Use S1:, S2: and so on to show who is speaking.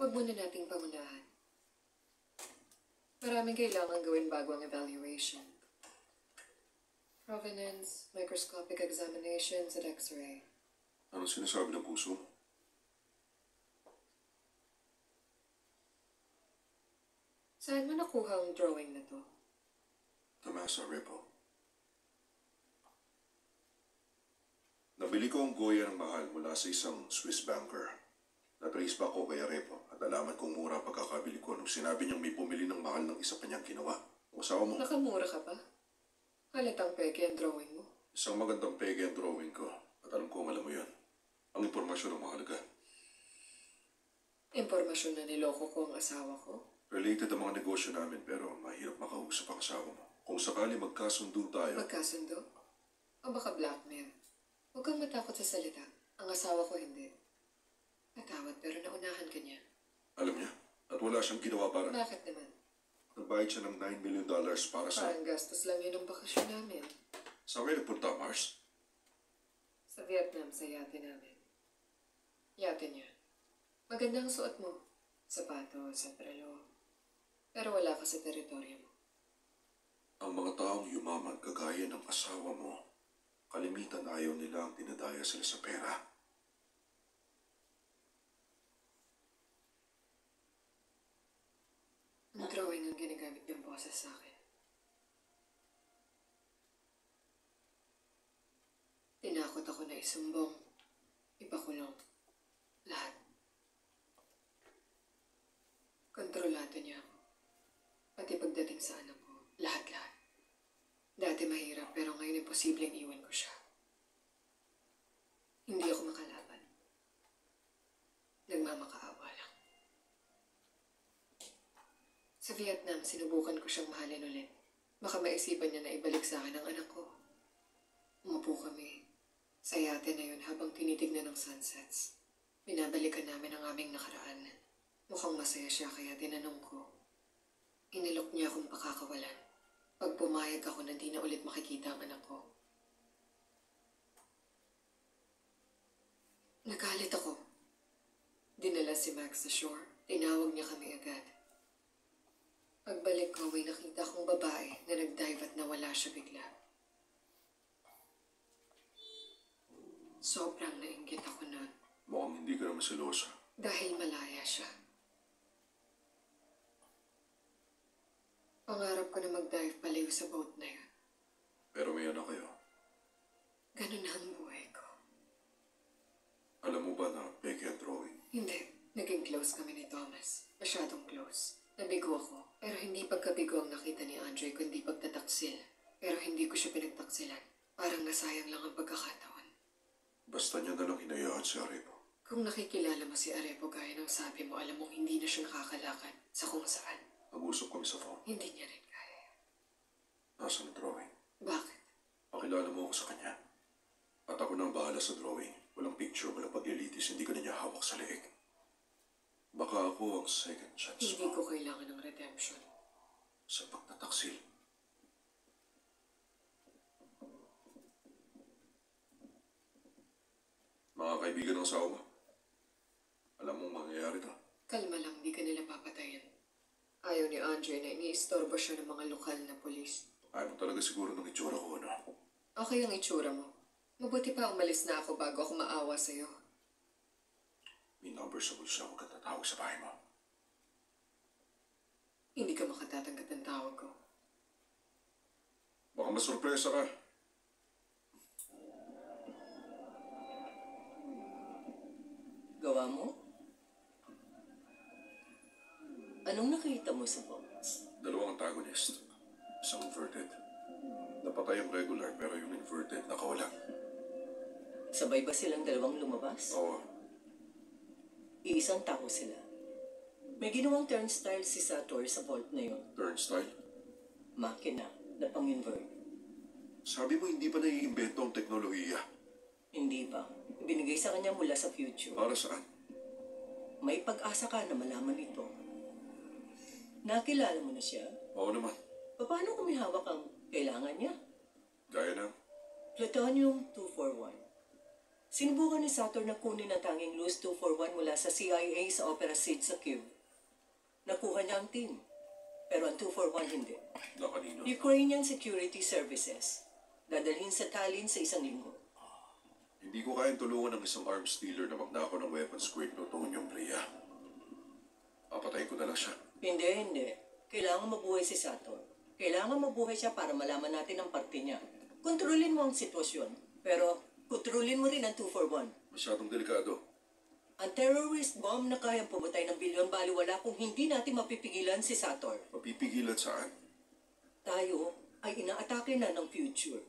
S1: Huwag muna nating pangunahan. Maraming kailangan gawin bago ang evaluation. Provenance, microscopic examinations at x-ray.
S2: Anong sinasabi ng puso mo?
S1: Saan mo nakuha ang drawing na to?
S2: Tomasa Repo. Nabili ko ang Goya ng mahal mula sa isang Swiss banker. Na-trace back ko kay Repo at alaman kong mura ang pagkakabili ko nung sinabi niyang may pumili ng mahal ng isa pa niyang ginawa. Ang asawa mo.
S1: Nakamura ka pa? Halatang peke ang drawing mo.
S2: Isang magandang pege ang drawing ko at alam kong alam mo yan. Ang impormasyon ang mahalaga.
S1: Impormasyon na niloko ko ang asawa ko?
S2: Related ang mga negosyo namin pero mahirap makausap ang asawa mo. Kung sakali magkasundo tayo...
S1: Magkasundo? O baka blackmail? Huwag kang matakot sa salita. Ang asawa ko hindi. Natawad pero naunahan ka niya.
S2: Alam niya? At wala siyang ginawa para...
S1: Bakit naman?
S2: Nagbayad siya ng $9 million para sa...
S1: Parang gastos lang yun ang bakasyon namin.
S2: Saan kayo nagpunta, Mars?
S1: Sa Vietnam, sa yate namin. Yate niya. Magandang suot mo. Sapatos, sombrero. Pero wala ka sa teritoryo mo.
S2: Ang mga taong yumaman kagaya ng asawa mo, kalimitan ayaw nila ang dinadaya sila sa pera.
S1: Ang drawing ang ginagamit ng boses sa akin. Tinakot ako na isumbong, ipakulong, lahat. Kontrolado niya ako. Pati pagdating sa anak ko, lahat-lahat. Dati mahirap pero ngayon imposibleng iwan ko siya. Hindi ako makalaban. Nagmamakaawa lang. Sa Vietnam, sinubukan ko siyang mahalin ulit. Baka maisipan niya na ibalik sa akin ang anak ko. Umupo kami sa yate na yun habang tinitignan ng sunsets. Binabalikan namin ang aming nakaraan. Mukhang masaya siya kaya tinanong ko. Inalok niya akong pakakawalan. Pag pumayag ako na di na ulit makikita ang anak ko. Nagalit ako. Dinala si Max sa shore. Tinawag niya kami agad. Pagbalik ko, may nakita kong babae na nag-dive at nawala siya bigla. Sobrang nainggit ako nun.
S2: Mukhang hindi ka naman selosa.
S1: Dahil malaya siya. Pangarap ko na mag-dive palayo sa boat na yun.
S2: Pero may anak kayo.
S1: Ganun na ang buhay ko.
S2: Alam mo ba na peke ang drawing?
S1: Hindi. Naging close kami ni Thomas. Masyadong close. Nabigo ako. Pero hindi pagkabigo ang nakita ni Andre kundi pagtataksil. Pero hindi ko siya pinagtaksilan. Parang nasayang lang ang pagkakataon.
S2: Basta niya nalang hinayaan si Arepo.
S1: Kung nakikilala mo si Arepo gaya ng sabi mo, alam mong hindi na siya nakakalakad sa kung saan.
S2: Nag-usap kami sa phone.
S1: Hindi niya rin kaya.
S2: Nasaan ang drawing?
S1: Bakit?
S2: Pakilala mo ako sa kanya. At ako nang bahala sa drawing. Walang picture, walang paglilitis, hindi ko na niya hawak sa leeg. Baka ako ang second chance
S1: Hindi
S2: mo
S1: ko kailangan ng redemption.
S2: sa pagtataksil. Mga kaibigan ng asawa mo, alam mong mangyayari to.
S1: Kalma lang, di ka nila papatayin. Ayaw ni Andre na iniistorbo siya ng mga lokal na polis.
S2: Ayaw mo talaga siguro ng itsura ko, ano?
S1: Okay ang itsura mo. Mabuti pa umalis na ako bago ako maawa sa'yo.
S2: May number sa bulsa, huwag ka tatawag sa bahay mo.
S1: Hindi ka makatatanggap ng tawag ko.
S2: Baka masurpresa ka.
S3: Gawa mo? Anong nakita mo sa box?
S2: Dalawang antagonist. Isang inverted. Napatay ang regular pero yung inverted nakawala.
S3: Sabay ba silang dalawang lumabas?
S2: Oo.
S3: Iisang tao sila. May ginawang turnstile si Sator sa vault na yun.
S2: Turnstile.
S3: Makina na pang-invert.
S2: Sabi mo hindi pa naiimbento ang teknolohiya.
S3: Hindi ba? Binigay sa kanya mula sa future.
S2: Para saan?
S3: May pag-asa ka na malaman ito. Nakilala mo na siya?
S2: Oo naman.
S3: Paano kung may hawak ang kailangan niya?
S2: Gaya ng...
S3: Plutonium 241. Sinubukan ni Saturn na kunin ang tanging Luz 241 mula sa CIA sa Opera Seed sa Kiev. Nakuha niya ang team, pero ang 241 hindi.
S2: Na kanino?
S3: Ukrainian Security Services. Dadalhin sa Tallinn sa 1 linggo.
S2: Hindi ko kayang tulungan ng isang arms dealer na magnakaw ng weapons grade plutonium, Priya. Papatayin ko na lang siya.
S3: Hindi. Kailangan mabuhay si Saturn. Kailangan mabuhay siya para malaman natin ang parte niya. Kontrolin mo ang sitwasyon, pero kontrolin mo rin ang 241.
S2: Masyadong delikado.
S3: Ang terrorist bomb na kayang pumatay ng bilyon baliwala kung hindi natin mapipigilan si Saturn.
S2: Mapipigilan saan?
S3: Tayo ay inaatake na ng future.